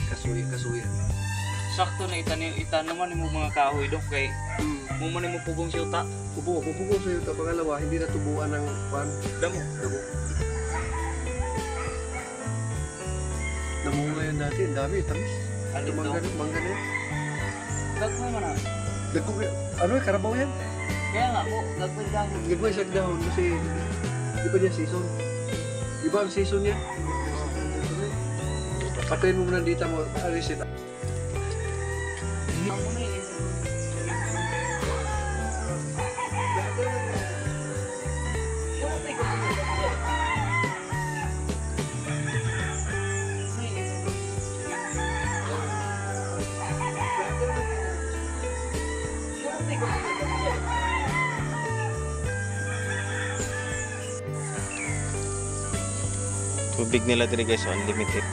kasuya. Sakto na naman mo mga kahoy dong kay mo man mo pugong siyuta. Pupo sa iyo. Pangalawa, hindi natubuan ng Damo. Namunga yan dati, ang dami, tamis. Alin daw? Mangga na yan. Gagmay man na. Ano karabaw yan? Kaya nga po, gagmay lang. Gagmay sa dahon kasi di ba niya season? Di ba ang season niya? Patayin mo muna dito mo, alisin. Ako na eh. Tubig nila dito guys, unlimited.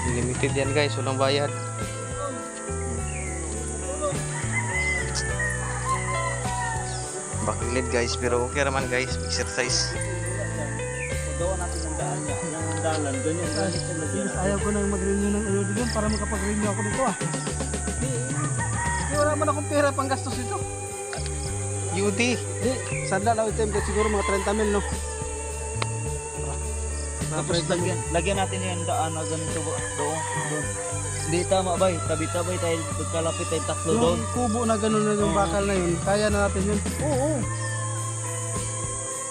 Unlimited yan guys, walang bayad. Bakilid guys, pero okay naman guys, exercise. Pagawa natin ng daan niya. Yung dalan, ganyan sa lagyan. Ayaw ko nang mag-renew ng ayodi doon para makapag-renew ako dito ah. Di wala man akong pera pang gastos dito. UD. Di, sandal ako ito siguro mga 30 mil no. Tapos lagyan natin yung daan na ganito doon. Hindi tama bay, tabi-tabay tayo pagkalapit tayo tatlo doon. Yung kubo na gano'n na yung bakal na yun, kaya na natin yun. Oo.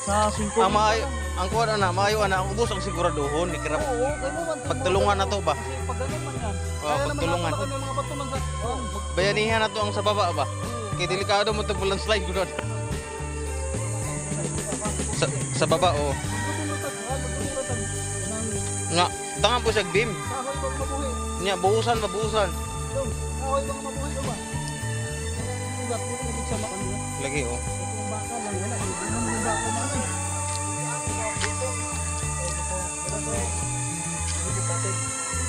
Sa sungkong. Ang kuha na, maayo na, ubos ang siguraduhon. Ikirap. Oo, kayo mo man. Pagtulungan na to ba? Kasi pag ganun man yan. Pagtulungan. Kaya naman yung mga bato man sa... Bayanihan na to ang sa baba ba? Kaya delikado mo ito pulang slide ko doon. Sa baba oh. Nga, tangan po siya beam. Kahoy bang mabuhi? Nya, buhusan. Kahoy bang mabuhi ba? Ugat, hindi ko sa makanila. Lagi oh. Itong bakal lang, wala. Hindi naman yung bakal namin.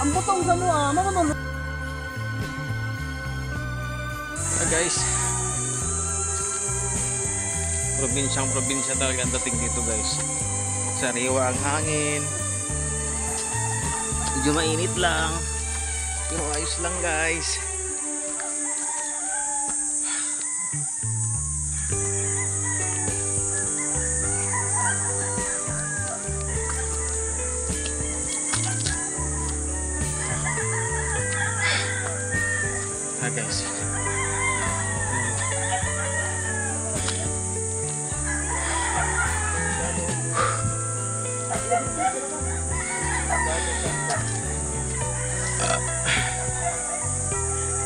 Ang butong sa mga, mga Guys. Probinsya talaga ang dating dito guys. Sariwa ang hangin. Medyo mainit lang. Pero ayos lang guys. Guys.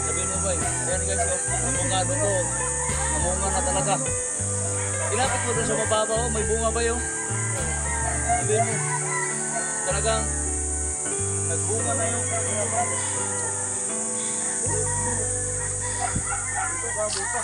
Sabihin mo ba, ayan guys, namungado ko. Namunga na talaga. Ilapit mo doon sa mababaw, may bunga ba yun? Sabihin mo, talagang nagbunga na yung ito, baboy pa.